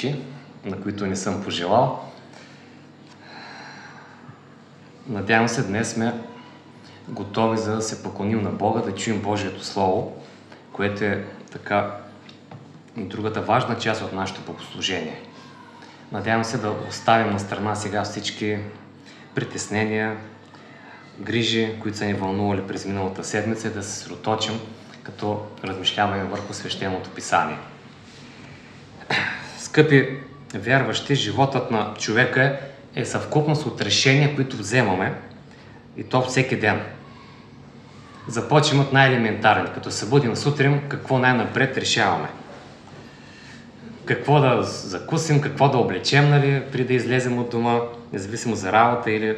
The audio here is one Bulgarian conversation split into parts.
всички, на които не съм пожелал. Надявам се, днес сме готови за да се поклоним на Бога, да чуем Божието Слово, което е така и другата важна част от нашето богослужение. Надявам се да оставим на страна сега всички притеснения, грижи, които са ни вълнували през миналата седмица, и да се съсредоточим, като размишляваме върху свещеното писание. Скъпи вярващи, животът на човека е съвкупност от решения, които вземаме, и то всеки ден. Започваме от най-елементарни. Като се будим сутрин, какво най-напред решаваме? Какво да закусим, какво да облечем, преди да излезем от дома, независимо за работа или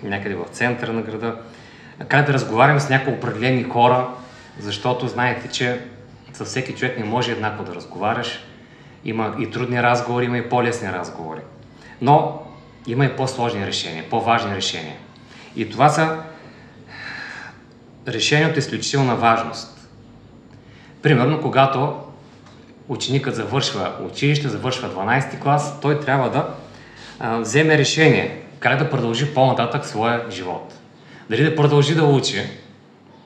някъде в центъра на града. Как да разговаряме с някои определени хора, защото знаете, че със всеки човек не може еднакво да разговаряш. Има и трудни разговори, има и по-лесни разговори. Но има и по-сложни решения, по-важни решения. И това са решението изключителна важност. Примерно, когато ученикът завършва училище, завършва 12 клас, той трябва да вземе решение как да продължи по-нататък своя живот. Дали да продължи да учи,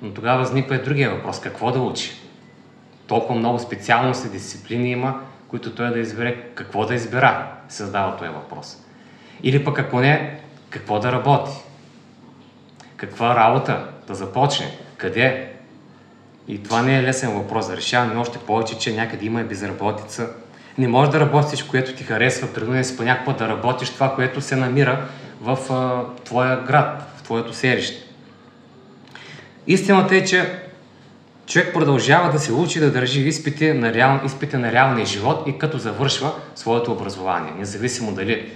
но тогава възниква и другия въпрос. Какво да учи? Толкова много специалности, дисциплини има, които той да избере. Какво да избира? Създава този въпрос. Или пък ако не, какво да работи? Каква работа да започне? Къде? И това не е лесен въпрос да решаваме, още повече, че някъде има и безработица. Не можеш да работиш, което ти харесва, принуден си понякога да работиш това, което се намира в твоя град, в твоето селище. Истината е, че човек продължава да се учи, да държи изпити на реалния живот и като завършва своето образование, независимо дали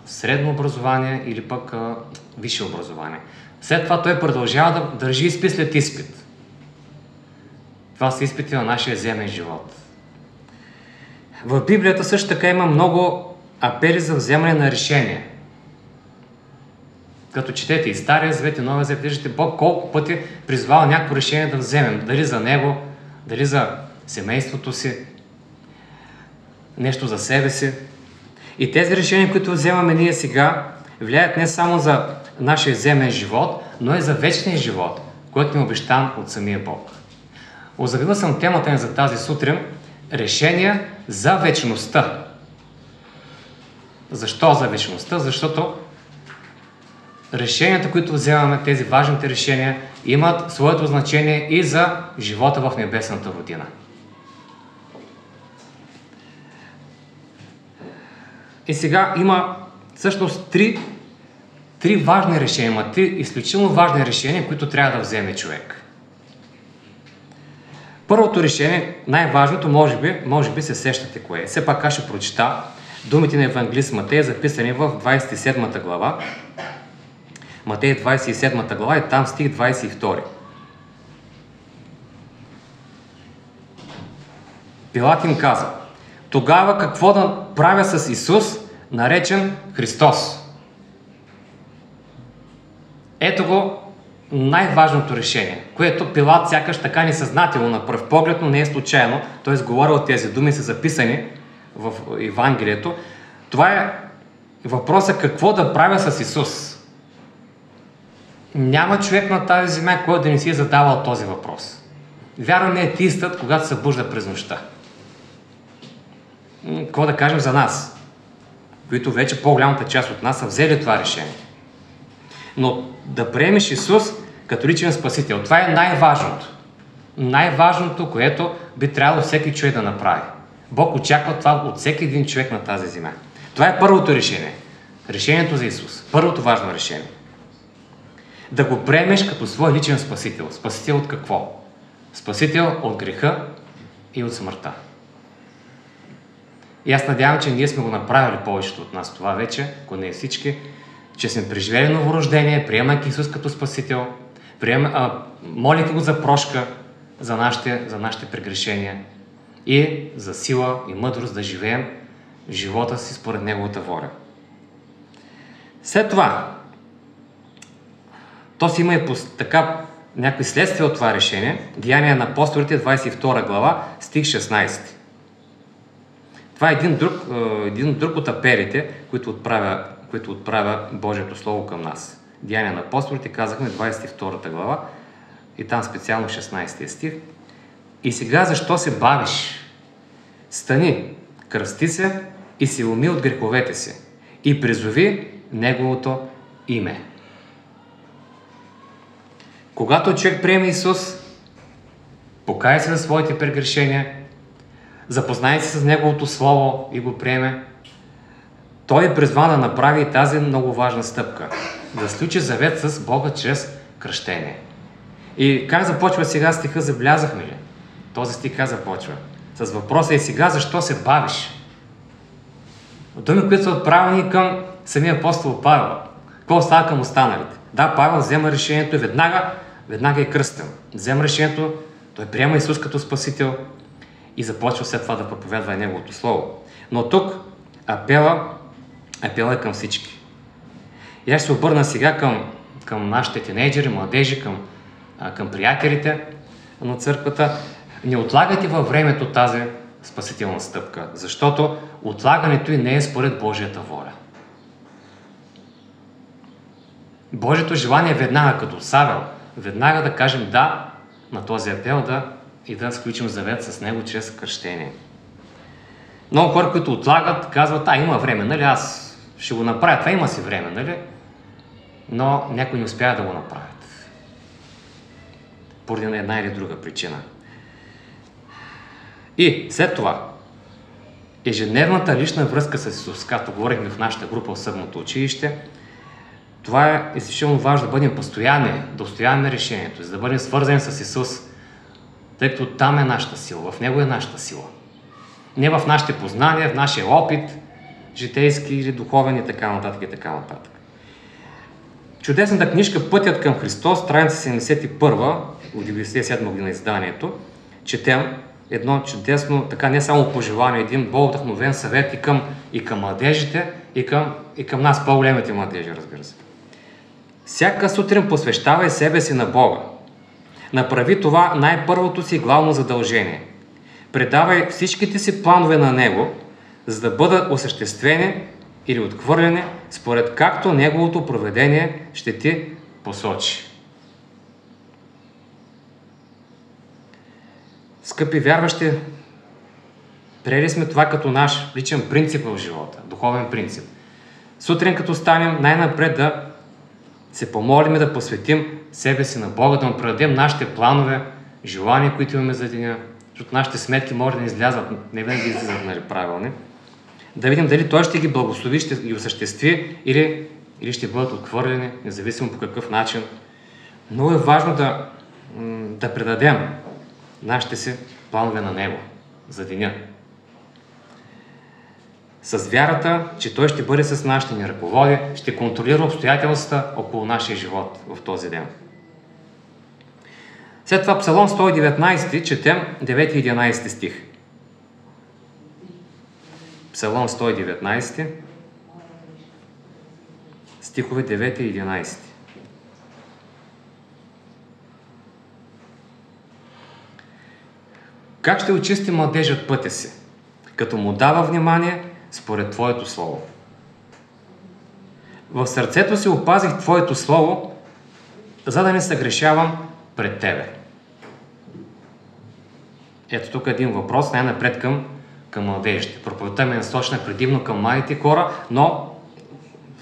средно образование или пък висше образование. След това той продължава да държи изпит след изпит. Това са изпити на нашия земен живот. В Библията също така има много апели за вземане на решения. Като четете и Стария Завет, и Новия Завет, виждате Бог колко пъти призвава някакво решение да вземем. Дали за Него, дали за семейството си, нещо за себе си. И тези решения, които вземаме ние сега, влияят не само за нашия земен живот, но и за вечния живот, който ни е обещан от самия Бог. Озаглавил съм темата ни за тази сутрин решения за вечността. Защо за вечността? Защото решенията, които вземаме, тези важните решения, имат своето значение и за живота в небесната родина. И сега има всъщност три важни решения, три изключително важни решения, които трябва да вземе човек. Първото решение, най-важното, може би се сещате кое е. Все пак ще прочита думите на евангелист Матей, записани в 27 глава. Матей 27 глава и там стих 22. Пилат им каза: тогава какво да правя с Исус, наречен Христос? Ето го най-важното решение, което Пилат сякаш така несъзнателно на пръв поглед, но не е случайно. Той изговорил тези думи, са записани в Евангелието. Това е въпросът какво да правя с Исус. Няма човек на тази земя, който да не си е задавал този въпрос. Вярно не е атеистът, когато се събужда през нощта. Какво да кажем за нас, които вече по-голямата част от нас са взели това решение. Но да приемеш Исус като личен спасител, това е най-важното. Най-важното, което би трябвало всеки човек да направи. Бог очаква това от всеки един човек на тази земя. Това е първото решение. Решението за Исус. Първото важно решение. Да го приемеш като свой личен спасител. Спасител от какво? Спасител от греха и от смъртта. И аз надявам, че ние сме го направили повечето от нас това вече, ако не всички, че сме преживели новорождение, приемайки Исус като Спасител, молейки го за прошка за нашите прегрешения и за сила и мъдрост да живеем живота си според Неговата воля. След това, то си има и така някакви следствия от това решение. Деяния на апостолите, 22 глава, стих 16. Това е един друг от апелите, които отправя Божието Слово към нас. Деяния на апостолите, казахме 22 глава и там специално 16 стих. И сега защо се бавиш? Стани, кръсти се и се уми от греховете си и призови Неговото име. Когато човек приеме Исус, покая се за своите прегрешения, запознай се с Неговото Слово и го приеме, той е призван да направи тази много важна стъпка. Да сключи завет с Бога чрез кръщение. И как започва сега стиха, забелязахме ли? Този стих как започва? С въпроса: и сега защо се бавиш? Думи, които са отправени към самия апостол Павел. Какво става към останалите? Да, Павел взема решението и веднага е кръстен. Взема решението, той приема Исус като Спасител и започва след това да проповядва Неговото Слово. Но тук апела е към всички. И аз ще се обърна сега към нашите тинейджери, младежи, към приятелите на църквата. Не отлагайте във времето тази спасителна стъпка, защото отлагането и не е според Божията воля. Божието желание е веднага, като Савел, веднага да кажем да на този апел и да сключим завет с него чрез кръщение. Много хора, които отлагат, казват: има време, нали, аз ще го направя, това има си време, нали? Но някои не успяват да го направят. Поради една или друга причина. И след това, ежедневната лична връзка с Исус, както говорихме в нашата група в Съдното училище, това е изключително важно да бъдем постоянни, да устояваме решението, за да бъдем свързани с Исус, тъй като там е нашата сила, в Него е нашата сила. Не в нашите познания, в нашия опит, житейски или духовен и така нататък и така нататък. Чудесната книжка "Пътят към Христос", страница 71, от 97 година изданието, четем едно чудесно, така не само пожелание, един богоотдъхновен съвет и към младежите, и към нас, по-големите младежи, разбира се. Всяка сутрин посвещавай себе си на Бога. Направи това най-първото си главно задължение. Предавай всичките си планове на Него, за да бъдат осъществени или отхвърлени, според както Неговото провидение ще ти посочи. Скъпи вярващи, приели сме това като наш личен принцип в живота, духовен принцип. Сутрин като станем, най-напред да се помолим и да посветим себе си на Бога, да му предадем нашите планове, желания, които имаме за деня, защото нашите сметки може да не излязат, не винаги излизат правилни. Да видим дали Той ще ги благослови, ще ги осъществи или ще бъдат отхвърлени, независимо по какъв начин. Много е важно да предадем нашите си планове на Него за деня. С вярата, че Той ще бъде с нас, ще ни ръководи, ще контролира обстоятелствата около нашия живот в този ден. След това Псалом 119, четем 9 и 11 стих. Псалом 119, стихове 9 и 11. Как ще очисти младежът пътя си? Като му дава внимание според Твоето Слово. В сърцето си опазих Твоето Слово, за да не съгрешавам пред Тебе. Ето тук един въпрос, най-напред към младежите. Проповедта ми е насочена предимно към младите хора, но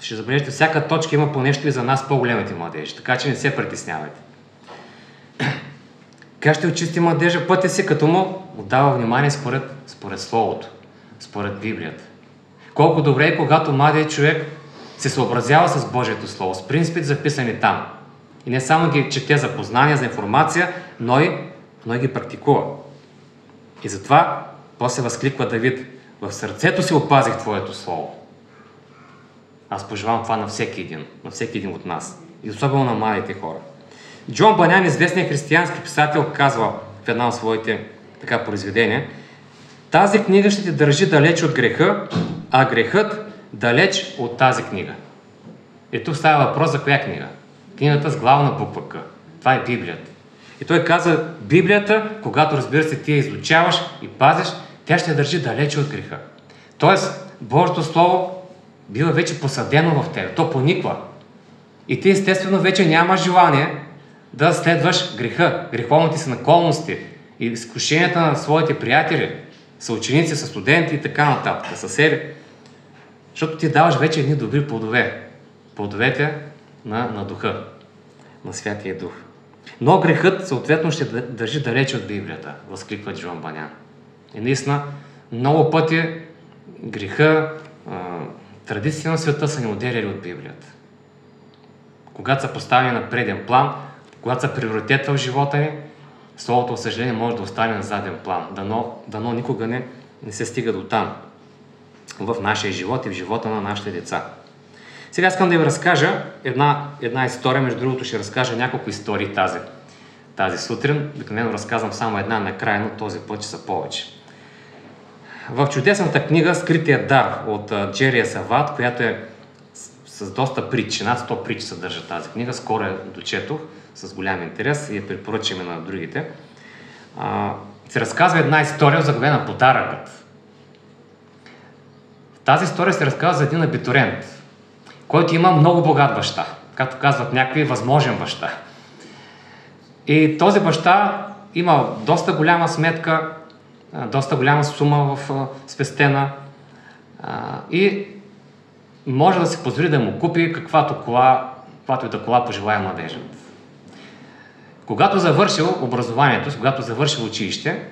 ще забележите, всяка точка има по нещо и за нас по-големите младежи, така че не се притеснявайте. Как ще очисти младежа пътя си, като му отдава внимание според Словото, според Библията? Колко добре е, когато младият човек се съобразява с Божието Слово, с принципите записани там. И не само ги чете за познания, за информация, но и ги практикува. И затова после възкликва Давид: в сърцето си опазих Твоето Слово. Аз пожелавам това на всеки един от нас. И особено на младите хора. Джон Банян, известният християнски писател, казва в една от своите произведения: тази книга ще те държи далеч от греха, а грехът далеч от тази книга. И тук става въпрос за коя книга? Книгата с главна буква К. Това е Библията. И той каза: Библията, когато, разбира се, ти я изучаваш и пазиш, тя ще държи далече от греха. Тоест, Божието Слово бива вече посадено в тебе, то пониква. И ти естествено вече нямаш желание да следваш греха, греховните си наклонности и изкушенията на своите приятели, съученици, със студенти и така нататък, съседи. Защото ти даваш вече едни добри плодове. Плодовете на духа, на Святия Дух. Но грехът съответно ще държи далече от Библията, възкликва Джон Банян. И наистина, много пъти греха, традициите на света са ни отделяли от Библията. Когато са поставени на преден план, когато са приоритет в живота ни, Словото, за съжаление, може да остане на заден план. Дано никога не се стига до там в нашия живот и в живота на нашите деца. Сега искам да ви разкажа една история, между другото ще разкажа няколко истории тази сутрин. Обикновено разказвам само една накрая, но този път ще са повече. В чудесната книга "Скрития дар" от Джерия Сават, която е с доста притчи, над 100 притчи съдържа тази книга, скоро я дочетох с голям интерес и я препоръчаме на другите, се разказва една история, заглавена "Подаръкът". В тази история се разказва за един абитуриент, който има много богат баща, както казват някакви, възможен баща. И този баща има доста голяма сметка, доста голяма сума в спестена и може да си позволи да му купи каквато и да кола пожелая младежът. Когато завършил образованието си, когато завършил училище,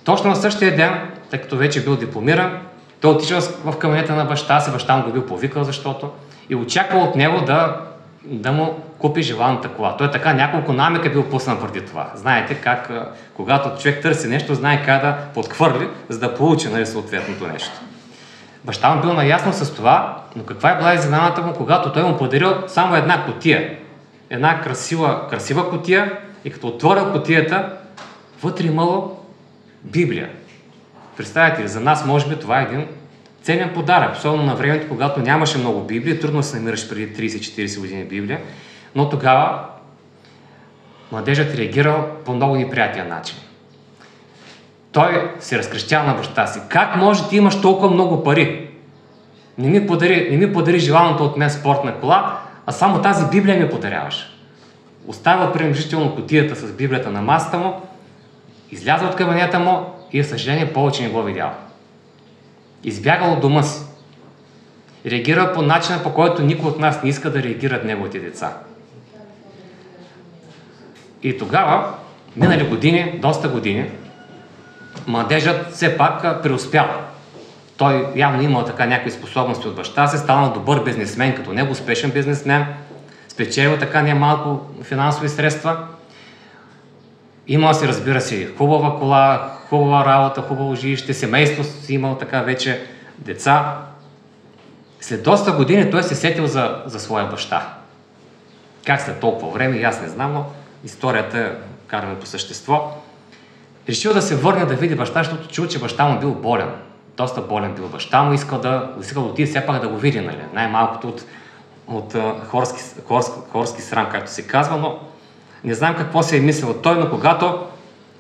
точно на същия ден, тъй като вече бил дипломиран, той отишъл в кабинета на баща си, баща му го бил повикал и очаквал от него да му купи желаната кола. Той така няколко намека бил пуснал преди това. Знаете как, когато човек търси нещо, знае как да подхвърли, за да получи съответното нещо. Баща му бил наясно с това, но каква е била изненадата му, когато той му подарил само една кутия. Една красива кутия, и като отворил кутията, вътре имало Библия. Представете ли, за нас може би това е един ценен подарък, особено на времето, когато нямаше много Библия, трудно се намираш преди 30-40 години Библия, но тогава младежът реагирал по много неприятен начин. Той се разкрещял на баща си: "Как може ти имаш толкова много пари? Не ми подари желаното от мен спортна кола, а само тази Библия ми подаряваш." Оставил принудително кутията с Библията на масата му, излязъл от кабинета му и, за съжаление, повече не го видял. Избягал от дома си. Реагирал по начина, по който никой от нас не иска да реагират неговите деца. И тогава, минали години, доста години, младежът все пак преуспял. Той явно имал така някакви способности от баща си, станал добър бизнесмен като него, успешен бизнесмен, спечелил така немалко финансови средства. Имал си, разбира се, хубава кола, хубава работа, хубаво жилище, семейство си имал така вече, деца. След доста години той се сетил за своя баща. Как след толкова време, аз не знам, но историята караме по същество. Решил да се върне да види баща, защото чул, че баща му бил болен. Доста болен бил баща му, искал да отиде все пак да го види, нали? Най-малкото от хорски срам, както се казва, но не знам какво се е мислил той, но когато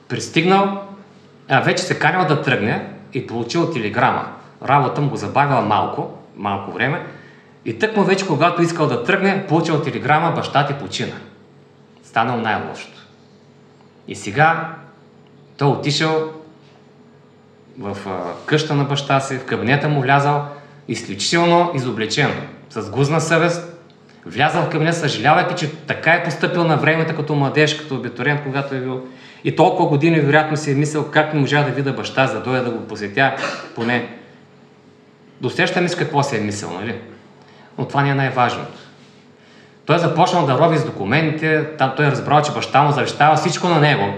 пристигнал, вече се канял да тръгне и получил телеграма. Работа му го забавила малко време и тъкмо вече, когато искал да тръгне, получил телеграма: "Баща ти почина." Станал най-лошото. И сега той отишъл в къща на баща си, в кабинета му влязал, изключително изобличен, с гузна съвест, влязал в кабинет, съжалявайки, че така е постъпил на времето като младеж, като абитуриент, когато е бил. И толкова години вероятно си е мислил как не можа да видя баща, за да дойде да го посетя поне. Досещаме с какво си е мислил, нали? Но това не е най-важното. Той започнал да рови с документите, там той разбрал, че баща му завещава всичко на него,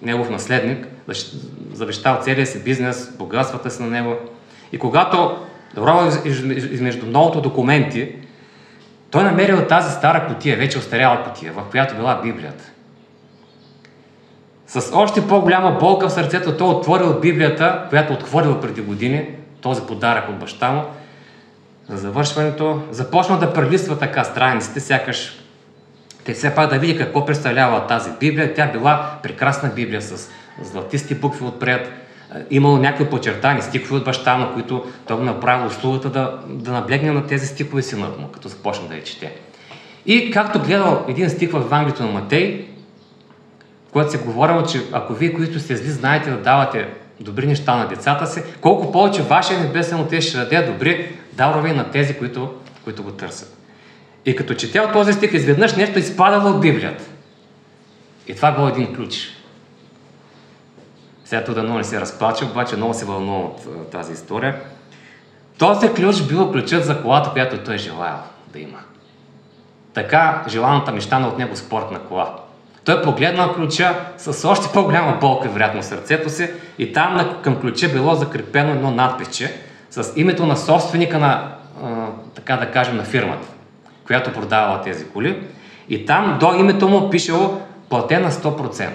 негов наследник, завещал целия си бизнес, богатствата си на него. И когато ровил измежду многото документи, той намерил тази стара кутия, вече остаряла кутия, в която била Библията. С още по-голяма болка в сърцето той отворил Библията, която отхвърлил преди години, този подарък от баща му. За завършването започнал да прелиства така страниците, сякаш те все пак да види какво представлява тази Библия. Тя била прекрасна Библия с златисти букви отпред, имало някакви подчертани стихове от баща му, които той го направил услугата да наблегне на тези стихове синът му, като започна да я чете. И както гледал един стих в Евангелието на Матей, който се говорило, че ако вие, които сте зли, знаете да давате добри неща на децата си, колко повече вашия небесен Отец ще даде добри дарове на тези, които го търсят. И като четял този стих, изведнъж нещо изпадало от Библията. И това бил един ключ. Сега тук много не се разплача, обаче много се вълнува от тази история. Този ключ бил ключът за колата, която той желаял да има. Така желаната мечтана от него спортна кола. Той погледнал ключа с още по-голяма болка, вероятно, в сърцето си, и там към ключа било закрепено едно надписче с името на собственика на, така да кажем, на фирмата, която продавала тези коли. И там до името му пишело платена 100%.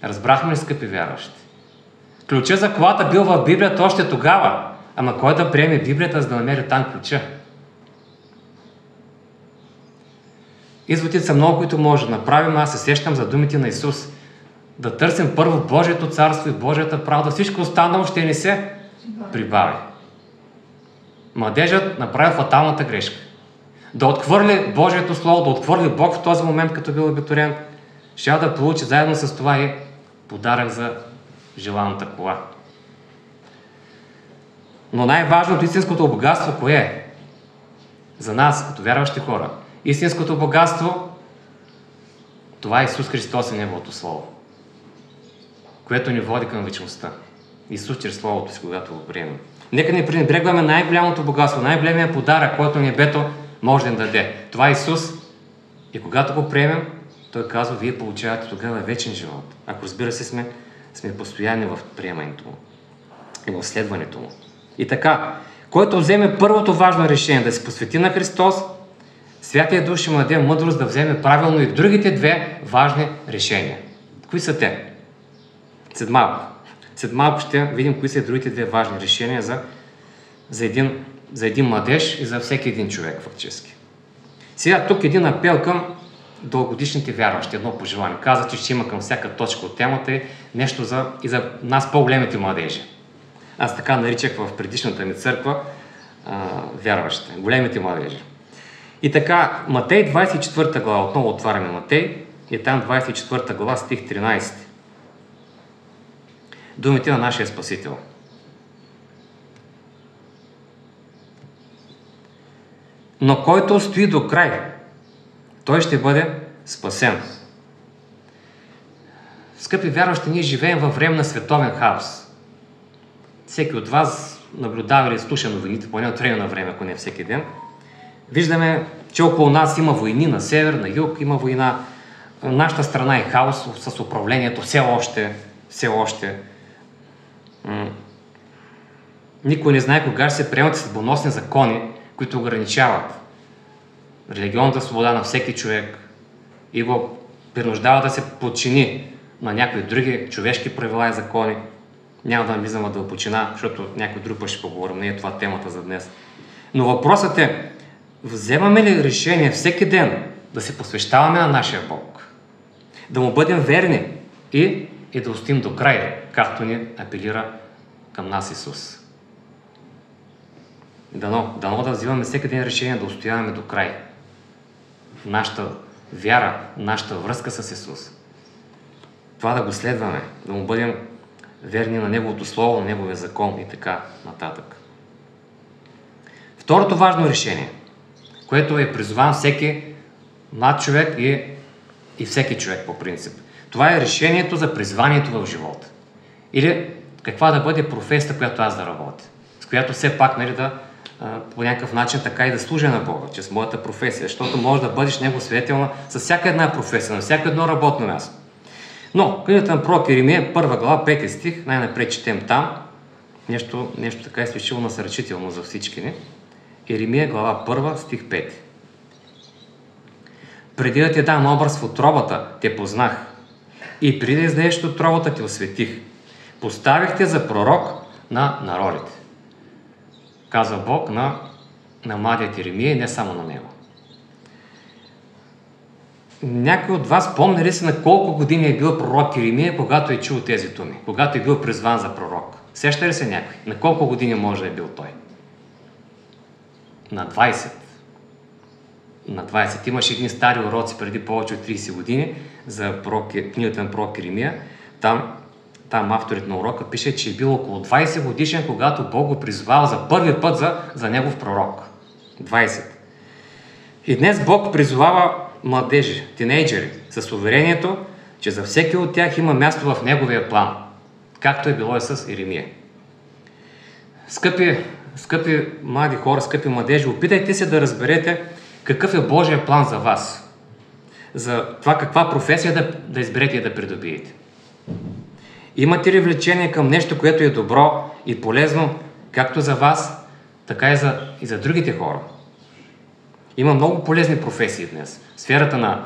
Разбрахме ли, скъпи вярващи? Ключа за колата бил в Библията още тогава, ама кой да приеме Библията, за да намери там ключа? Изводите са много, които може да направим. Аз се сещам за думите на Исус. Да търсим първо Божието царство и Божията правда. Всичко останало ще ни се прибави. Младежът направи фаталната грешка. Да отхвърли Божието Слово, да отхвърли Бог в този момент, като бил абитуриент, ще да получи заедно с това и подарък за желаната кола. Но най-важното, истинското богатство, кое е? За нас, като вярващи хора. Истинското богатство, това е Исус Христос и Неговото Слово, което ни води към вечността. Исус чрез Словото си, когато го приемем. Нека не пренебрегваме най-голямото богатство, най-големия подарък, който небето може да ни даде. Това е Исус. И когато го приемем, Той казва, вие получавате тогава вечен живот. Ако, разбира се, сме постоянни в приемането му и в следването му. И така, който вземе първото важно решение да се посвети на Христос, Святия Дух ще му даде мъдрост да вземе правилно и другите две важни решения. Кои са те? След малко ще видим кои са другите две важни решения за един младеж и за всеки един човек фактически. Сега тук един апел към дългогодишните вярващи, едно пожелание. Каза, че ще има към всяка точка от темата и нещо и за нас по-големите младежи. Аз така наричах в предишната ми църква вярващите, големите младежи. И така, Матей 24 глава, отново отваряме Матей, и там 24 глава, стих 13. Думите на нашия Спасител. Но който стои до край, той ще бъде спасен. Скъпи вярващи, ние живеем във време на световен хаос. Всеки от вас наблюдава или слуша новините, поне от време на време, ако не всеки ден. Виждаме, че около нас има войни на север, на юг, има война. Нашата страна е хаос с управлението все още. Никой не знае кога ще се приемат съдбоносни закони, които ограничават религионната свобода на всеки човек и го принуждава да се подчини на някои други човешки правила и закони. Няма да навлизам в дълбочина, защото някой друг път ще поговорим, не е това темата за днес. Но въпросът е, вземаме ли решение всеки ден да се посвещаваме на нашия Бог, да му бъдем верни и да устоим до край, както ни апелира към нас Исус. Дано да взимаме всеки ден решение да устояваме до край нашата вяра, нашата връзка с Исус. Това да го следваме, да му бъдем верни на Неговото Слово, на Неговия закон и така нататък. Второто важно решение, което е призован всеки млад човек и всеки човек по принцип. Това е решението за призванието в живота. Или каква да бъде професията, която аз да работя. С която все пак по някакъв начин така и да служа на Бога, чрез моята професия. Защото може да бъдеш Него свидетел с всяка една професия, на всяко едно работно място. Но, книгата на пророк Еремия, 1 глава, 5 стих, най-напред четем там. Нещо така изключително насърчително за всички ни. Еремия, глава 1, стих 5. Преди да ти дам образ в утробата, те познах. И преди да излезеш от утробата, те осветих. Поставих те за пророк на народите. Казва Бог на младият Еремия и не само на него. някой от вас помни ли се на колко години е бил пророк Иеремия, когато е чул тези думи? Когато е бил призван за пророк? Сеща ли се някой? На колко години може да е бил той? На 20. На 20. Имаше едни стари уроци преди повече от 30 години за книгата на пророк Иеремия. Там авторът на урока пише, че е бил около 20 годишен, когато Бог го призвал за първи път за негов пророк. 20. И днес Бог призовава младежи, тинейджери, с уверението, че за всеки от тях има място в неговия план, както е било и с Иеремия. Скъпи млади хора, скъпи младежи, опитайте се да разберете какъв е Божия план за вас, за това каква професия да изберете и да придобиете. Имате ли влечение към нещо, което е добро и полезно, както за вас, така и за другите хора? Има много полезни професии днес. В сферата на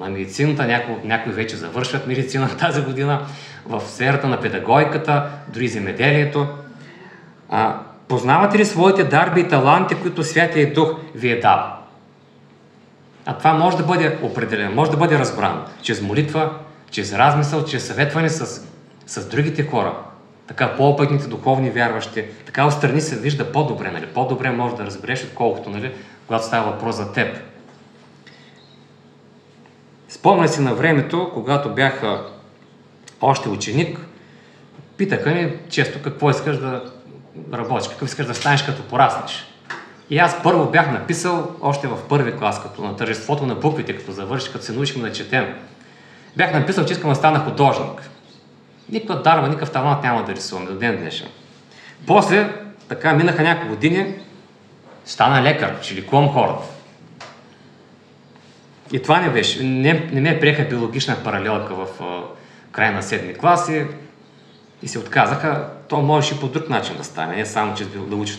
медицината, някои вече завършват медицина тази година, в сферата на педагогиката, дори земеделието. Познавате ли своите дарби и таланти, които Святия Дух ви е дал? А това може да бъде определено, може да бъде разбрано чрез молитва, чрез размисъл, чрез съветване с другите хора, така по-опитните духовни вярващи. Така отстрани се вижда по-добре, нали? По-добре може да разбереш, отколкото, нали, когато става въпрос за теб. Спомня си на времето, когато бях още ученик, питаха ни често какво искаш да работиш, какво искаш да станеш като пораснеш. И аз първо бях написал, още в първи клас, като на тържеството на буквите, като завърших, като се научихме да четем. Бях написал, че искам да стана художник. Никаква дарба, никакъв талант няма да рисувам до ден днешен. После, така минаха няколко години, стана лекар, ще лекувам хората. И това не беше. Не ме приеха биологична паралелка в края на 7-ми клас и се отказаха. То можеше и по друг начин да стане, не само че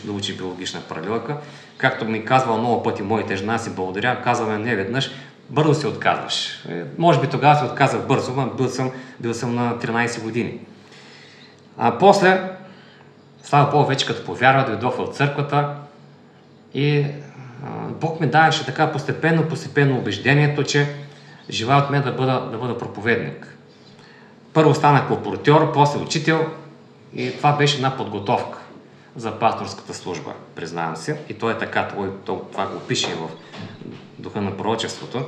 да учи биологична паралелка. Както ми казвал много пъти моите жена, си благодаря, казваме не веднъж, бързо се отказваш. Може би тогава се отказах бързо, но бил съм на 13 години. После, слава Богу, вече като повярвах, дойдох в църквата и Бог ми даваше така постепенно убеждението, че желая от мен да бъда проповедник. Първо станах корпоратьор, после учител и това беше една подготовка за пасторската служба, признавам се. И то е така, това го пише в духа на пророчеството.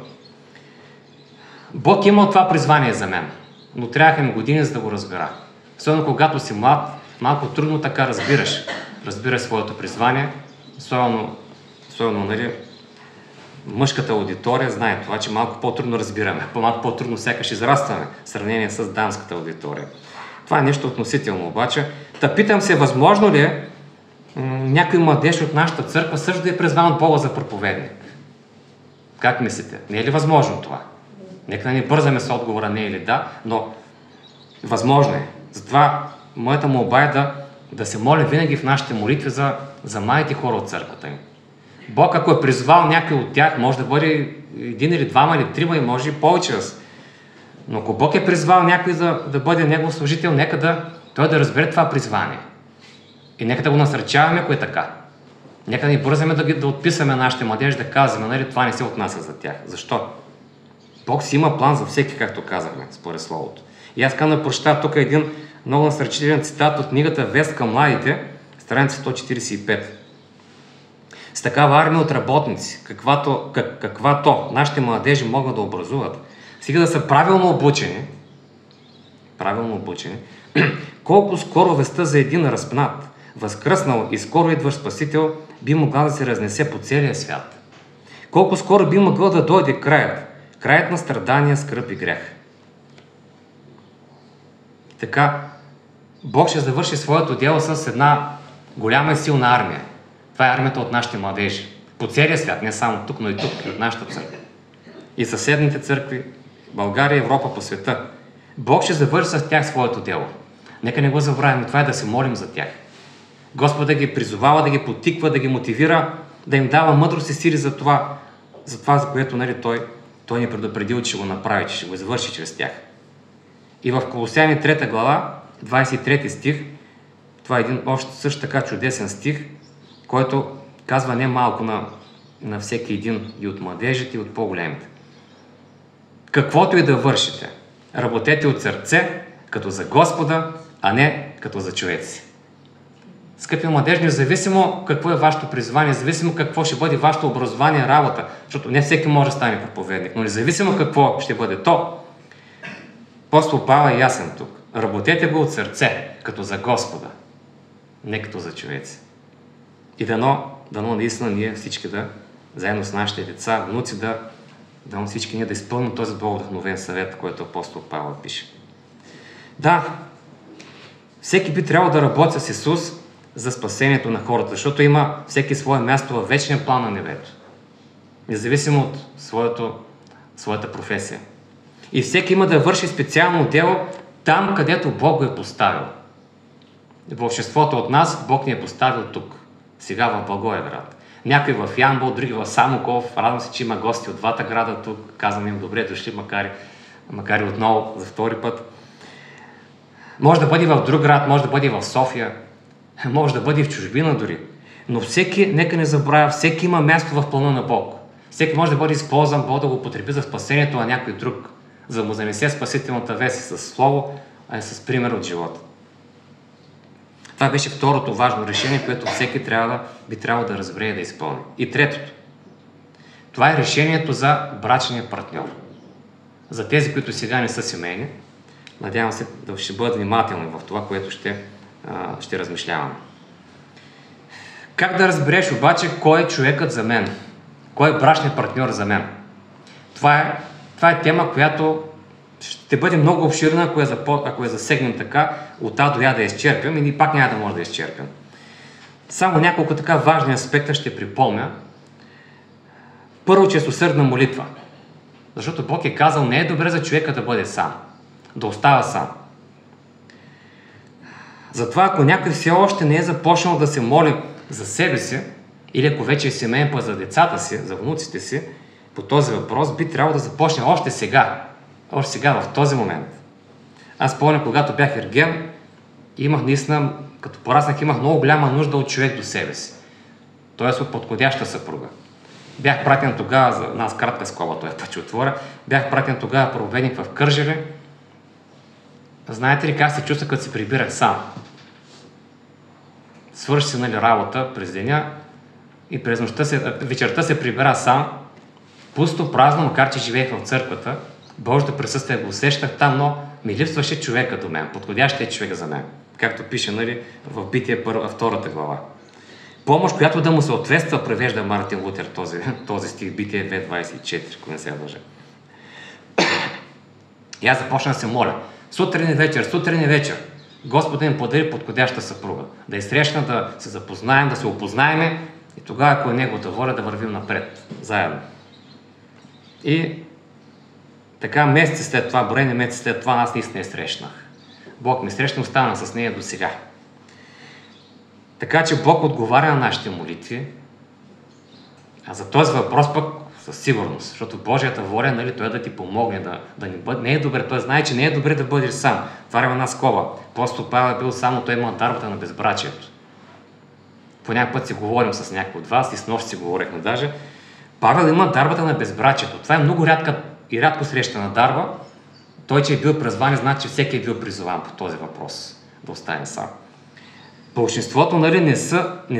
Бог имал това призвание за мен, но трябваха ми години, за да го разбера. Особено когато си млад, малко трудно така разбираш своето призвание, особено нали, мъжката аудитория знае това, че малко по-трудно разбираме, малко по-трудно сякаш израстваме в сравнение с дамската аудитория. Това е нещо относително обаче. Та питам се, възможно ли е някой младеж от нашата църква също да е призван от Бога за проповедник? Как мислите? Не е ли възможно това? Нека да не бързаме с отговора не или да, но възможно е. Затова моята молба е да се моля винаги в нашите молитви за младите хора от църквата им. Бог, ако е призвал някой от тях, може да бъде един или двама или трима и може и повече. Но ако Бог е призвал някой да бъде негов служител, нека той да разбере това призвание. И нека да го насърчаваме, ако е така. Нека да ни бързаме да отписаме нашите младежи, да казваме, нали, това не се отнася за тях. Защо? Бог си има план за всеки, както казахме, според Словото. И аз искам да прочета тук един много насърчителен цитат от книгата Вест към младите, страница 145. С такава армия от работници, каквато нашите младежи могат да образуват, стига да са правилно обучени, колко скоро вестта за един разпнат, възкръснал и скоро идващ Спасител би могла да се разнесе по целия свят. Колко скоро би могъл да дойде краят на страдания, скръб и грях. Така, Бог ще завърши своето дело с една голяма и силна армия. Това е армията от нашите младежи. По целия свят, не само тук, но и тук, и от нашата църква. И съседните църкви, България, Европа, по света. Бог ще завърши с тях своето дело. Нека не го забравим, това е да се молим за тях. Господ да ги призовава, да ги потиква, да ги мотивира, да им дава мъдрост и сили за това, за което, нали, той ни предупредил, че го направи, че ще го завърши чрез тях. И в Колосяни 3 глава, 23 стих, това е един също така чудесен стих, който казва не малко на всеки един и от младежите, и от по-големите. каквото и да вършите, работете от сърце, като за Господа, а не като за човеци. Скъпи младежи, независимо какво е вашето призвание, независимо какво ще бъде вашето образование, работа, защото не всеки може да стане проповедник, но независимо какво ще бъде то, апостол Павел е ясен тук. Работете го от сърце, като за Господа, не като за човеци. И дано наистина ние всички заедно с нашите деца, внуци, дано всички ние да изпълним този вдъхновен съвет, който апостол Павел пише. Да, всеки би трябвало да работи с Исус за спасението на хората, защото има всеки свое място във вечния план на небето, независимо от своята професия. И всеки има да върши специално дело там, където Бог го е поставил. В обществото от нас Бог ни е поставил тук, сега в Благоевград. Някой в Ямбол, други в Самоков. Радвам се, че има гости от двата града тук. Казвам им добре дошли, макар и отново за втори път. Може да бъде в друг град, може да бъде в София, може да бъде в чужбина дори. Но всеки, нека не забравя, всеки има място в плана на Бог. Всеки може да бъде използван, Бог да го употреби за спасението на някой друг, за да му занесе спасителната вест с слово, а и с пример от живота. Това беше второто важно решение, което всеки би трябвало да разбере и да изпълни. И третото. Това е решението за брачния партньор. За тези, които сега не са семейни, надявам се да ще бъдат внимателни в това, което ще размишляваме. Как да разбереш обаче кой е човекът за мен? Кой е брачният партньор за мен? Това е тема, която ще бъде много обширна, ако я засегнем така, от А до Я да я изчерпим, и ни пак няма да може да я изчерпим. Само няколко така важни аспекта ще припомня. Първо, честосърдна молитва. Защото Бог е казал, не е добре за човека да бъде сам, да остава сам. Затова, ако някой все още не е започнал да се моли за себе си, или ако вече е семейен път за децата си, за внуците си, по този въпрос би трябвало да започне още сега, в този момент. Аз помня, когато бях ерген, имах наистина, като пораснах, имах много голяма нужда от човек до себе си. Тоест от подходяща съпруга. Бях пратен тогава, за нас кратка скоба, той път ще отворя, бях пратен тогава проповедник в Кърджали. Знаете ли как се чувства, като се прибирах сам? Свърши се работа през деня и през вечерта се прибира сам, пусто, празно, макар че живеех в църквата. Божието присъствие го усещах там, но ми липсваше човека до мен, подходящия човек за мен, както пише в Битие 2 глава. Помощ, която да му съответства, превежда Мартин Лутер този стих, Битие 2.24, ако не се лъжа. И аз започна да се моля. Сутрин и вечер. Господ да им подари подходяща съпруга. Да изсрещна, да се запознаем, да се опознаем и тогава, ако е Неговата воля, да вървим напред, заедно. И така месеци след това, броени месеци след това, аз наистина я срещнах. Бог ме срещна, остана с нея до сега. Така че Бог отговаря на нашите молитви, а за този въпрос пък със сигурност, защото Божията воля, Той да ти помогне, да ни бъде. Не е добре, Той знае, че не е добре да бъдеш сам. Това е една скоба. Апостол Павел е бил само, той има дарбата на безбрачието. По някакъв път си говорим с някой от вас и с нощ си говорихме даже. Павел има дарбата на безбрачието. Това е много рядко срещана дарба. Той, че е бил призван, значи, че всеки е бил призован по този въпрос да остане сам. Большинството не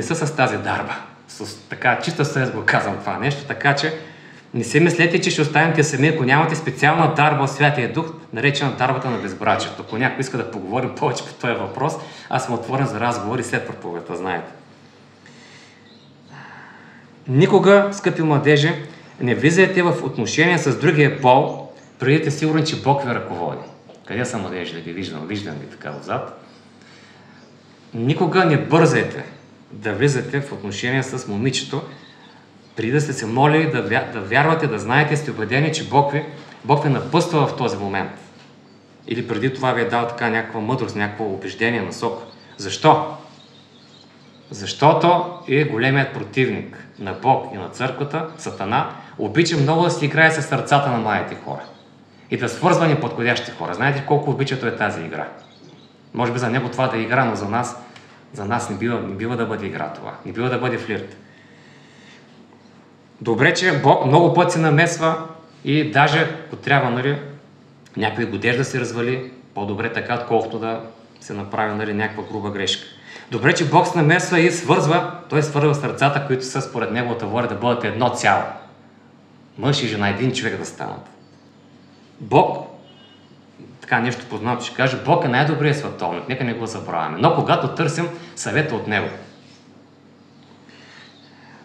са с тази дарба. С така чиста съвест го казвам това нещо, така че не се мислете, че ще останете сами, ако нямате специална дарба от Святия Дух, наречена дарбата на безбрачието. Ако някой иска да поговорим повече по този въпрос, аз съм отворен за разговори след проповедта, знаете. Никога, скъпи младежи, не влизайте в отношения с другия пол, преди да сте сигурни, че Бог ви ръководи. Къде са младежи, да ги виждам ви така отзад. Никога не бързайте да влизате в отношения с момичето, преди да сте се молили, да вярвате, да знаете, сте убедени, че Бог ви напъства в този момент. Или преди това ви е дал така някаква мъдрост, някакво убеждение, насока. Защо? Защото е големият противник на Бог и на църквата, Сатана, обича много да си играе с сърцата на младите хора. И да свързва неподходящи хора. Знаете ли колко обича той тази игра? Може би за него това да е игра, но за нас не бива да бъде игра това. Не бива да бъде флирт. Добре, че Бог много пъти се намесва И даже, ако трябва, нали, някой годеж да се развали, по-добре така, отколкото да се направи, нали, някаква груба грешка. Добре, че Бог се намесва и свързва, той свързва сърцата, които са според неговата воля да бъдат едно цяло. Мъж и жена, един човек да станат. Бог, така нещо познато ще кажа, Бог е най-добрият световник, нека не го забравяме. Но когато търсим съвета от Него.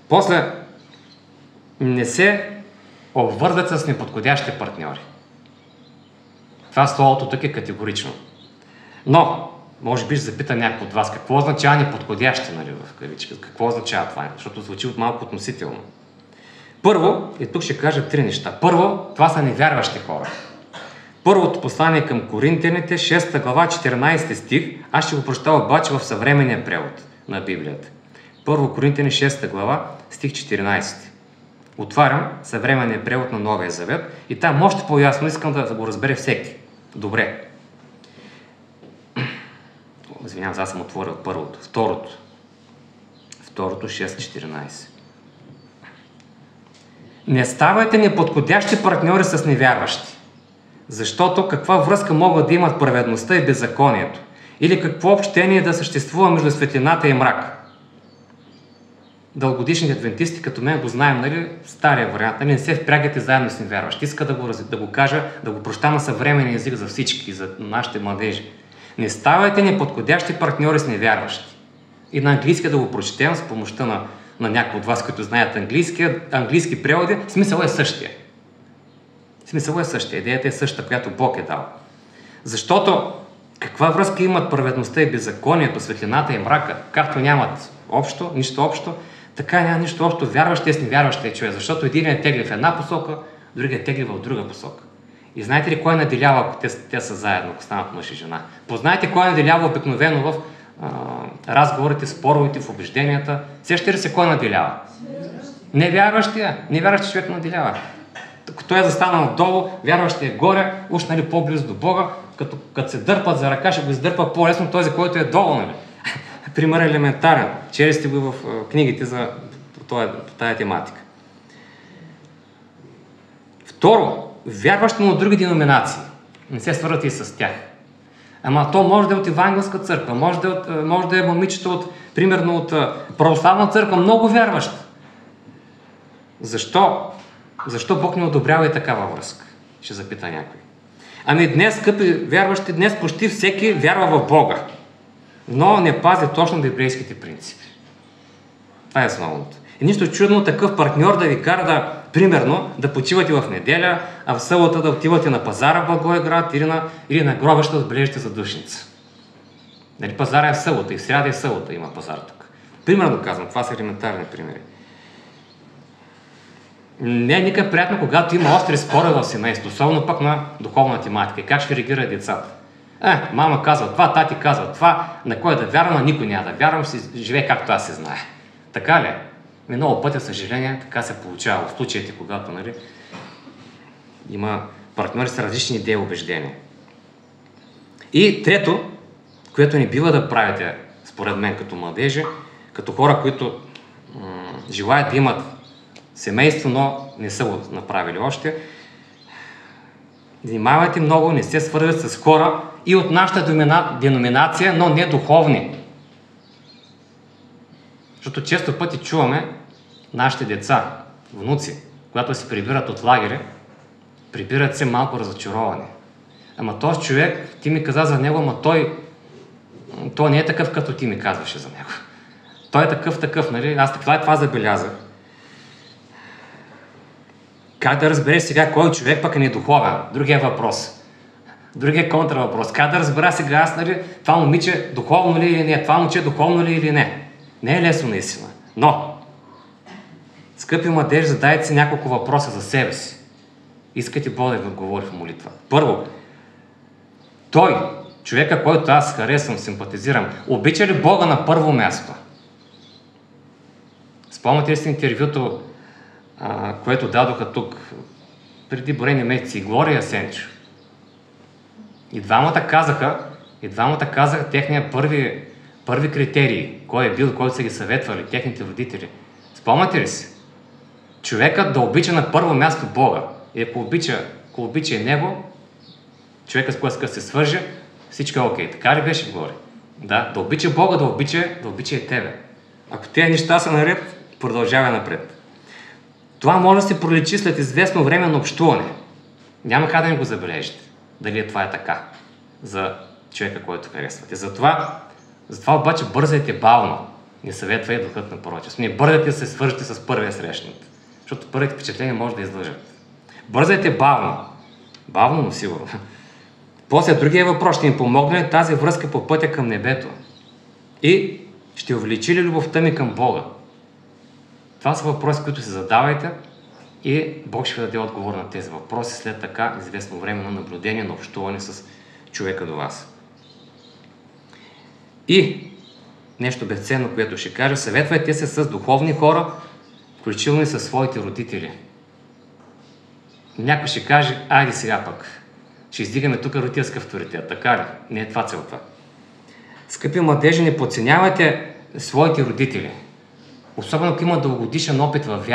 После, не се обвързват с неподходящи партньори. Това словото тук е категорично. Но, може би ще запита някой от вас, какво означава неподходящи, нали, в кавичка? Какво означава това? Защото звучи от малко относително. Първо, и тук ще кажа 3 неща. Първо, това са невярващи хора. Първото послание към Коринтяните, 6 глава, 14 стих, аз ще го прочета обаче в съвременния превод на Библията. Първо Коринтяни, 6 глава, стих 14. Отварям съвременния превод на Новия Завет и там още по-ясно искам да го разбере всеки. Добре. Извинявам, аз съм отворил първото. Второто 6.14. Не ставайте неподходящи партньори с невярващи, защото каква връзка могат да имат праведността и беззаконието? Или какво общение да съществува между светлината и мрак? Дългогодишните адвентисти, като мен, го знаем, нали, стария вариант, нали, не се впрягате заедно с невярващи. Иска да го кажа, да го проща на съвременен език за всички, за нашите младежи. Не ставайте неподходящи партньори с невярващи. И на английски да го прочетем с помощта на някои от вас, които знаят английски преводи, смисъл е същия. Идеята е същата, която Бог е дал. Защото каква връзка имат праведността и беззаконието, светлината и мрака? Както нямат нищо общо, така няма нищо общо вярващия с невярващия човек, защото един е тегли в една посока, другия е тегли в друга посока. И знаете ли кой наделява, ако те са заедно, ако станат мъж и жена? Познайте кой наделява обикновено в разговорите, споровете, в убежденията. Сещате ли се кой наделява? Невярващия човек наделява. Като е застанал долу, вярващия е горе, уж, нали, по-близо до Бога, като се дърпат за ръка, ще го издърпа по-лесно този, който е долу. Нали? Пример елементарен. Чели сте го в книгите за тая тематика. Второ, вярващи от други деноминации. Не се свързвате и с тях. Ама то може да е от евангелска църква, може да е момичето примерно от православна църква, много вярващ. Защо Бог не одобрява и такава връзка? Ще запита някой. Ами днес, скъпи вярващи, днес почти всеки вярва в Бога, но не пази точно библейските принципи. Това е основното. И нищо чудно такъв партньор да ви кара примерно, да почивате в неделя, а в събота да отивате на пазара в Благоевград или на гробища да отбележите задушница. Нали, пазара е в събота и в сряда и в събота има пазар тук. Примерно казвам, това са елементарни примери. Не е никак приятно, когато има остри спори в семейство, особено пък на духовна тематика. Как ще реагира децата? Мама казва това, тати казва това, на кой да вярвам, а никой няма да вярвам, ще живее както аз се знае. Така ли? Много пъти, съжаление, така се получава в случаите, когато, нали, има партньори с различни идеи и убеждения. И трето, което не бива да правите, според мен, като младежи, като хора, които желаят да имат семейство, но не са го направили още, внимавайте много, не се свързват с хора и от нашата деноминация, но не духовни. Защото често пъти чуваме нашите деца, внуци, когато се прибират от лагери, прибират се малко разочаровани. Ама този човек, ти ми каза за него, ама той не е такъв, като ти ми казваше за него. Той е такъв, нали? Аз това забелязах. Как да разбереш сега кой човек пък е недуховен? Другия въпрос. Другия контравъпрос. Как да разбера сега аз, нали, това момиче духовно ли или не? Това момче духовно ли или не? Не е лесно наистина. Но, скъпи младежи, задайте си няколко въпроса за себе си. Искате Бог да ви отговори в молитва. Първо, човека, който аз харесвам, симпатизирам, обича ли Бога на първо място? Спомняте ли си интервюто, което дадоха тук преди броени месеци, Глория Сенчо? И двамата казаха техния първи критерий, кой е бил, който са ги съветвали, техните родители. Спомняте ли си? Човекът да обича на първо място Бога. И ако обича и него, човека с който се свърже, всичко е окей. Така ли беше горе? Да обича Бога, да обича и тебе. Ако тези неща са наред, продължава напред. Това може да се проличи след известно време на общуване. Няма как да не го забележите. Дали това е така за човека, който харесвате. Затова обаче бързайте бавно. Не съветва и духът на пророчество. Не бързайте да се свържете с първия срещнат. Защото първите впечатления може да издържат. Бързайте бавно. Бавно, но сигурно. После другия въпрос: ще им помогне ли тази връзка по пътя към небето? И ще увеличи ли любовта ми към Бога? Това са въпроси, които се задавайте и Бог ще ви даде отговор на тези въпроси след така известно време на наблюдение, на общуване с човека до вас. И нещо безценно, което ще кажа: съветвайте се с духовни хора, включително и със своите родители. Някой ще каже: айде сега пък, ще издигаме тук родителски авторитет. Така ли? Не е това целта. Скъпи младежи, не подценявайте своите родители. Особено ако имат дългогодишен опит във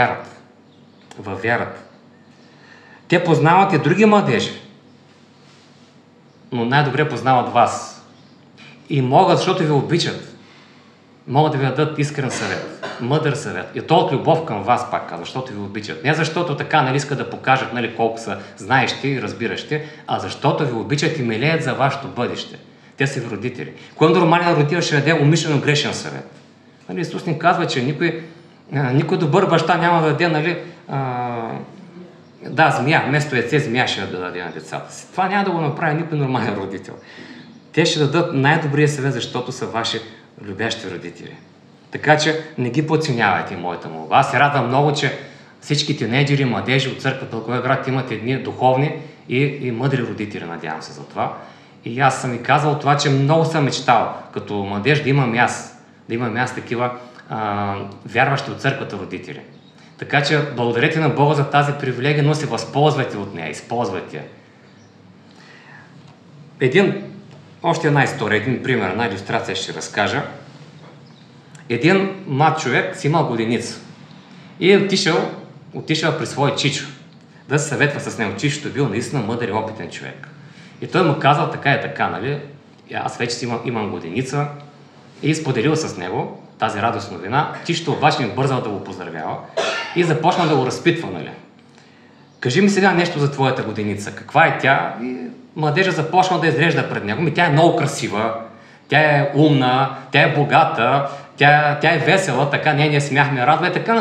вярата. Те познават и други младежи, но най-добре познават вас. И могат, защото ви обичат, могат да ви дадат искрен съвет, мъдър съвет. И то от любов към вас, пак казвам, защото ви обичат. Не защото така искат да покажат колко са знаещи и разбиращи, а защото ви обичат и милеят за вашето бъдеще. Те са ви родители. Кой нормален родител ще даде умишлено грешен съвет? Исус ни казва, че никой добър баща няма да даде, змия, вместо яйце змия ще да даде на децата си. Това няма да го направи никой нормален родител. Те ще дадат най-добрия съвет, защото са ваши любящи родители. Така че не ги подценявайте, моята молба. Аз се радвам много, че всички тинейджери, младежи от църквата в град имат едни духовни и мъдри родители, надявам се за това. И аз съм ви казал това, че много съм мечтал като младеж да имам аз такива вярващи от църквата родители. Така че благодарете на Бога за тази привилегия, но се възползвайте от нея, използвайте я. Още една история, един пример, една илюстрация ще разкажа. Един млад човек си имал годеница и е отишъл при свой чичо да се съветва с него. Чичото бил наистина мъдър и опитен човек. И той му казал така и така, аз вече имам годеница, и споделил с него тази радостна новина. Чичото обаче не бързал да го поздравява и започна да го разпитва, Кажи ми сега нещо за твоята годеница. Каква е тя? И младежа започна да изрежда пред него. Тя е много красива, тя е умна, тя е богата, тя е весела, така нейния смях ме радва и така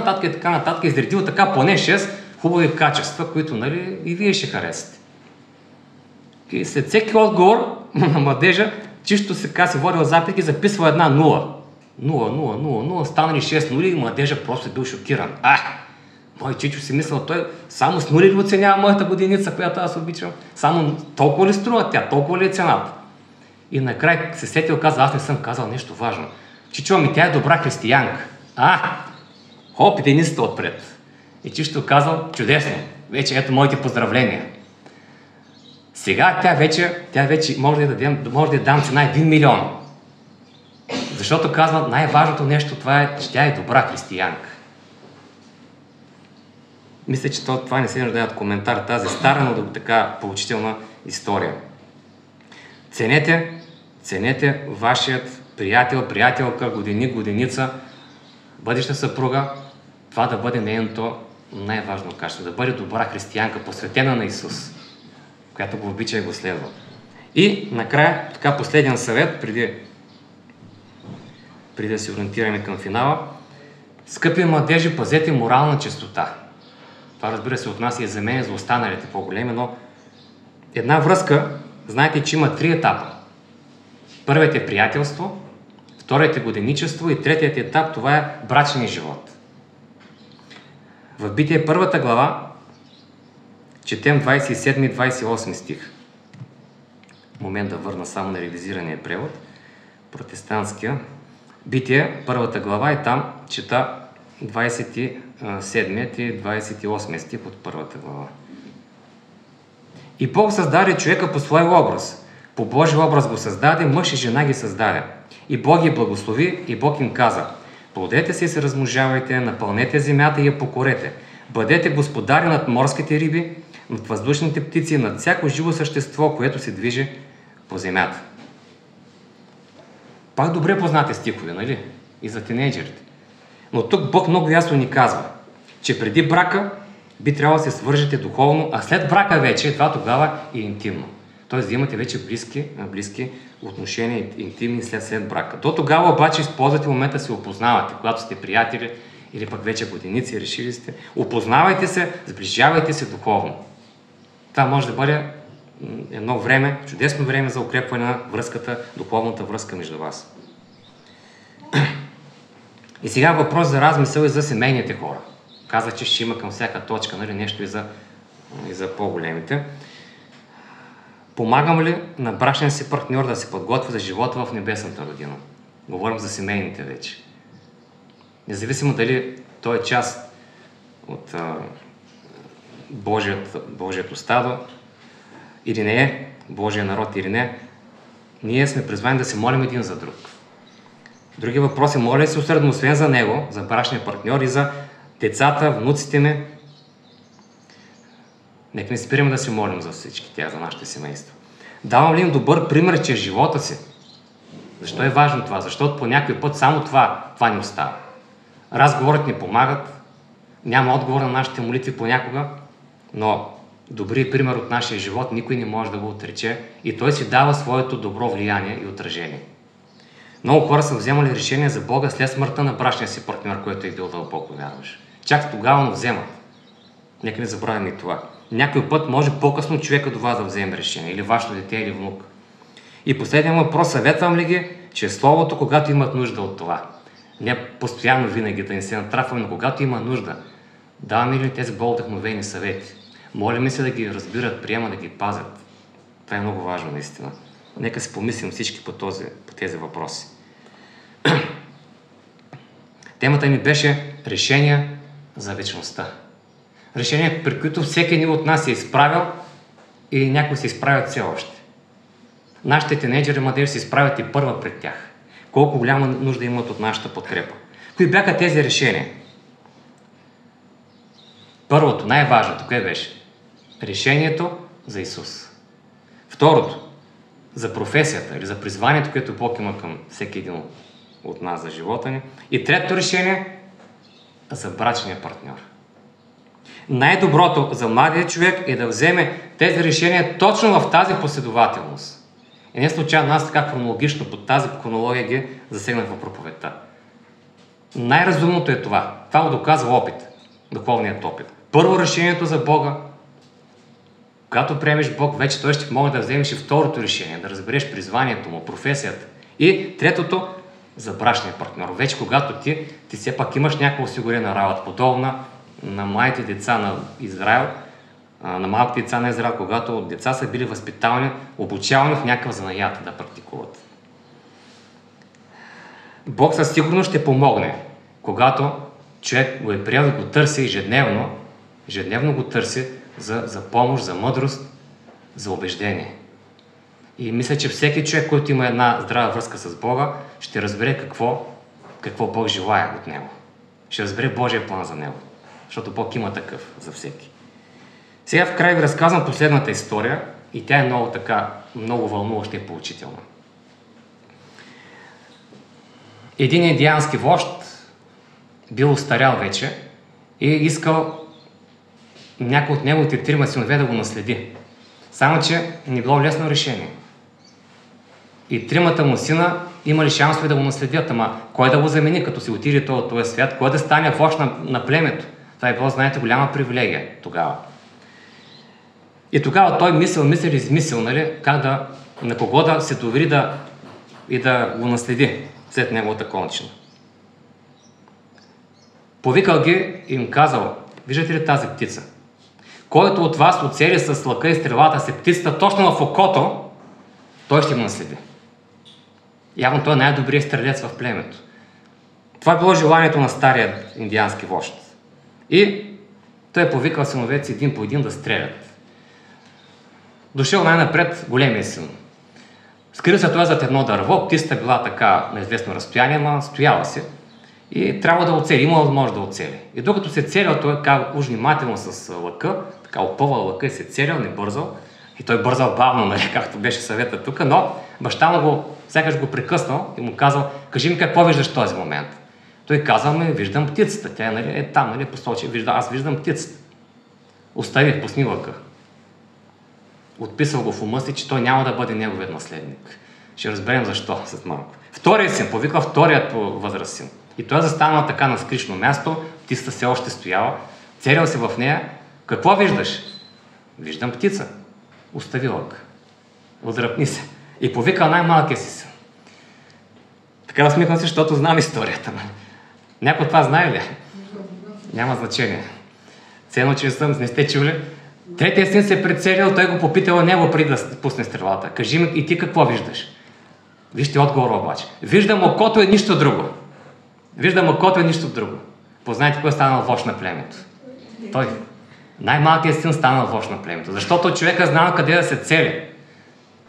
нататък, изредил така поне 6 хубави качества, които и вие ще харесате. И след всеки отговор на младежа, чисто се водил записки и записва една 0. 0, станали 6 нули и младежа просто бил шокиран. Мой чичо си мислял, той само с нули ли оценява моята годеница, която аз обичам? Само толкова ли струва тя, толкова ли е цената? И накрая се сетил, каза: аз не съм казал нещо важно. Чичо, тя е добра християнка. Хоп, единицата отпред. И чичо казал: чудесно, вече ето моите поздравления. Сега тя вече може да дам цена 1 милион. Защото казва, най-важното нещо това е, че тя е добра християнка. Мисля, че това не се нуждае от коментар, тази стара, но така поучителна история. Ценете вашият приятел, приятелка, годеница, бъдеща съпруга, това да бъде нейното най-важно качество, да бъде добра християнка, посветена на Исус, която го обича и го следва. И накрая, така последен съвет, преди да се ориентираме към финала. Скъпи младежи, пазете морална чистота. Това, разбира се, отнася и за мен, и за останалите по-големи, но една връзка, знаете, че има 3 етапа. Първият е приятелство, вторият е годеничество и третият етап, това е брачния живот. В Битие 1 глава четем 27 и 28 стих. Момент да върна само на ревизирания превод, протестантския. Битие 1 глава и там чета 27 и 28 стих от 1 глава. И Бог създаде човека по своя образ. По Божий образ го създаде, мъж и жена ги създаде. И Бог ги благослови и Бог им каза: плодете се и се размножавайте, напълнете земята и я покорете. Бъдете господари над морските риби, над въздушните птици, над всяко живо същество, което се движи по земята. Пак добре познати стихове, нали? И за тинейджерите. Но тук Бог много ясно ни казва, че преди брака би трябвало да се свържете духовно, а след брака вече, това тогава е интимно. Тоест да имате вече близки отношения, интимни след брака. До тогава обаче използвате момента да се опознавате, когато сте приятели или пък вече годиници, решили сте. Опознавайте се, сближавайте се духовно. Това може да бъде едно време, чудесно време за укрепване на връзката, духовната връзка между вас. И сега въпрос за размисъл и за семейните хора. Казах, че ще има към всяка точка, нали, нещо и за по-големите. Помагам ли на брачния си партньор да се подготви за живота в небесната родина? Говорим за семейните вече. Независимо дали той е част от Божието стадо или не е, Божия народ или не, ние сме призвани да се молим един за друг. Други въпроси, моля ли се усърдно, освен за него, за брачния партньор и за децата, внуците ми. Нека не спираме да се молим за всички тях, за нашите семейства. Давам ли им добър пример, че живота си? Защо е важно това? Защото по някой път само това ни остава. Разговорът ни помагат, няма отговор на нашите молитви понякога, но добрият пример от нашия живот никой не може да го отрече и той си дава своето добро влияние и отражение. Много хора са вземали решение за Бога след смъртта на брачния си партньор, който е бил дълбоко вярваш. Чак тогава го вземат. Нека не забравяме и това. Някой път може по-късно човека до вас да вземе решение, или вашето дете, или внук. И последният въпрос, съветвам ли ги, че Словото, когато имат нужда от това, не постоянно винаги да не се натрафваме, но когато има нужда, даваме ли тези Бог-вдъхновени съвети? Молим се да ги разбират, приемат, да ги пазят. Това е много важно, наистина. Нека си помислим всички по тези въпроси. Темата ни беше решения за вечността. Решения, при които всеки един от нас се е изправил и някои се изправят все още. Нашите тинейджери младежи се изправят и първа пред тях. Колко голяма нужда имат от нашата подкрепа. Кои бяха тези решения? Първото, най-важното, кое беше? Решението за Исус. Второто, за професията или за призванието, което Бог има към всеки един от нас за живота ни. И третото решение за брачния партньор. Най-доброто за младия човек е да вземе тези решения точно в тази последователност. И не случайно аз така хронологично под тази хронология ги засегнах в проповедта. Най-разумното е това. Това го доказва опит, духовният опит. Първо решението за Бога. Когато приемеш Бог, вече той ще помогне да вземеш и второто решение, да разбереш призванието му, професията. И третото за брачния партньор. Вече когато ти все пак имаш някаква осигурена работа, подобна на младите деца на Израел, на малките деца на Израел, когато деца са били възпитавани, обучавани в някаква занаята да практикуват. Бог със сигурност ще помогне, когато човек го е приел да го търси ежедневно го търси за помощ, за мъдрост, за убеждение. И мисля, че всеки човек, който има една здрава връзка с Бога, ще разбере какво Бог желае от него. Ще разбере Божия план за него. Защото Бог има такъв за всеки. Сега в край ви разказвам последната история и тя е много вълнуваща и поучителна. Един индиански вожд бил устарял вече и искал някой от неговите трима синове да го наследи. Само че не било лесно решение. И тримата му сина имали шансове да го наследят, ама кой да го замени, като се отиде от този свят, кой да стане вожд на племето. Това е било, знаете, голяма привилегия тогава. И тогава той измислил, нали, на кого да се довери и да го наследи след неговата кончина. Повикал ги и им казал: виждате ли тази птица? Който от вас оцели с лъка и стрелата се птицата точно в окото, той ще го наследи. Явно той е най-добрият стрелец в племето. Това било желанието на стария индиански вожд. И той е повикал синовете си един по един да стрелят. Дошъл най-напред големия син. Скрил се той зад едно дърво, птицата била така на известно разстояние, ама стояла се. И трябва да оцели, има възможност да оцели. И докато се целил, той уж внимателно с лъка, така опъвал лъка и се целил, не бързал. И той бързал бавно, нали, както беше съвета тук, но баща му го, сякаш го прекъснал и му казал, кажи ми какво виждаш в този момент. Той казал ми, виждам птицата. Тя нали, там, нали, посочи, аз виждам птицата. Остави, пусни лъка. Отписал го в ума си, че той няма да бъде неговият наследник. Ще разберем защо след малко. Вторият син, повиква вторият по възраст син. И той застанал така на скришно място, птицата все още стояла, целял се в нея. Какво виждаш? Виждам птица. Остави лъка. Отдръпни се. И повикал най-малкия си син. Така усмихвам се, защото знам историята. Някой от това знае ли? Няма значение. Ценно, че не сте чули. Третия син се е прецелил, той го попитал него преди да пусне стрелата. Кажи ми и ти какво виждаш? Вижте отговор обаче. Виждам окото е нищо друго. Виждам окото е нищо друго. Познайте кой е станал вожд на племето? Той. Най-малкият син станал вожд на племето. Защото човека знал къде да се цели.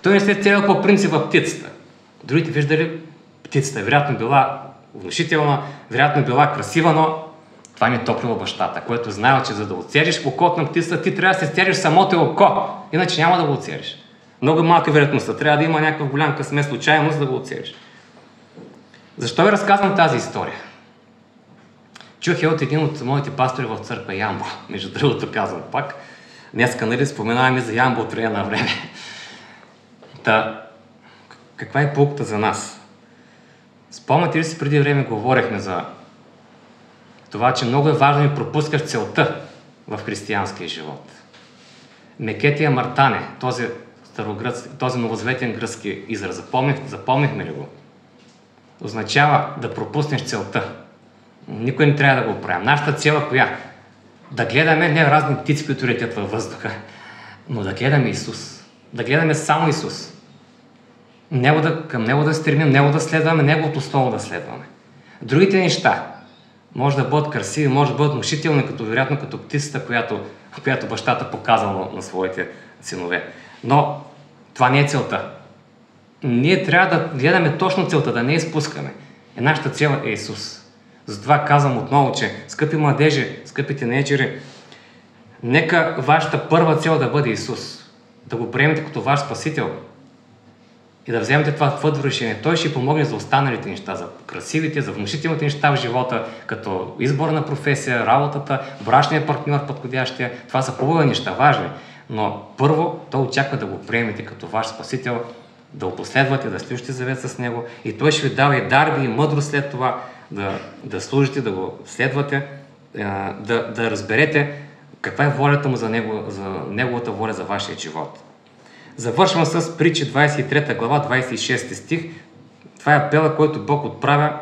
Той не се е целил по принцип в птицата. Другите виждали птицата. Вероятно била внушителна, вероятно била красива, но това ми е топлило бащата, който знаел, че за да оцелиш окото на птицата, ти трябва да се целиш самото око. Иначе няма да го оцелиш. Много малка вероятността. Трябва да има някакъв голям късмет, случайност да го оцелиш. Защо ви разказвам тази история? Чух я от един от моите пастори в църква Ямбол. Между другото казвам пак. Днеска, нали, споменаваме за Ямбол от време на време. Каква е поуката за нас? Спомняте ли си, преди време говорихме за това, че много е важно да пропускаш целта в християнския живот. Мекетия мартане, този новозаветен гръцки израз, запомнихме ли го? Означава да пропуснеш целта. Никой не трябва да го правим. Нашата цел е коя? Да гледаме не разни птици, които летят във въздуха, но да гледаме Исус. Да гледаме само Исус. Към Него да стремим, Него да следваме, Неговото Слово да следваме. Другите неща може да бъдат красиви, може да бъдат внушителни, вероятно като птицата, която бащата показал на своите синове. Но това не е целта. Ние трябва да гледаме точно целта, да не изпускаме. И нашата цел е Исус. Затова казвам отново, че скъпи младежи, скъпи тинейджери, нека вашата първа цел да бъде Исус. Да го приемете като ваш Спасител и да вземете това твърдо решение. Той ще помогне за останалите неща, за красивите, за внушителните неща в живота, като избор на професия, работата, брачния партньор, подходящия. Това са хубави неща, важни. Но първо той очаква да го приемете като ваш Спасител, да го последвате, да сключите завет с него и той ще ви дава и дарби, и мъдрост след това, да служите, да го следвате, да разберете каква е волята му за неговата воля за вашия живот. Завършвам с Притчи 23 глава, 26 стих. Това е апела, който Бог отправя.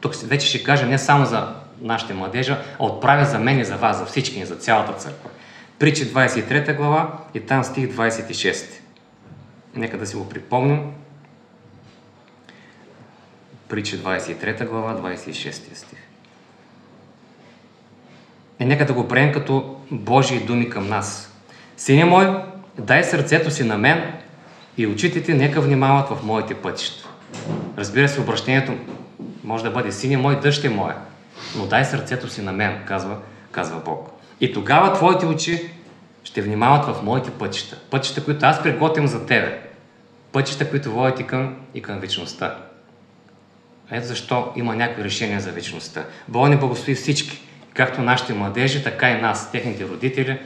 Тук вече ще кажа не само за нашите младежа, а отправя за мен и за вас, за всички ни, за цялата църква. Притчи 23 глава и там стих 26. Нека да си го припомним. Притчи 23 глава, 26 стих. И нека да го приемем като Божии думи към нас. Сине мой, дай сърцето си на мен и очите ти нека внимават в моите пътища. Разбира се, обращението може да бъде сине мой, дъще моя, но дай сърцето си на мен, казва Бог. И тогава твоите очи ще внимават в моите пътища. Пътища, които аз приготвям за тебе. Пътища, които водят и към вечността. Ето защо има някакви решения за вечността. Бог ни благослови всички, както нашите младежи, така и нас, техните родители,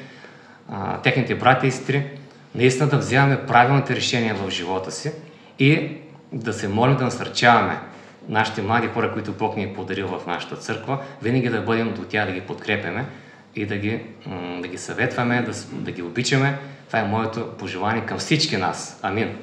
техните брати и сестри, наистина да вземаме правилните решения в живота си и да се молим, да насърчаваме нашите млади хора, които Бог ни е подарил в нашата църква, винаги да бъдем до тях, да ги подкрепяме и да ги съветваме, да ги обичаме. Това е моето пожелание към всички нас. Амин.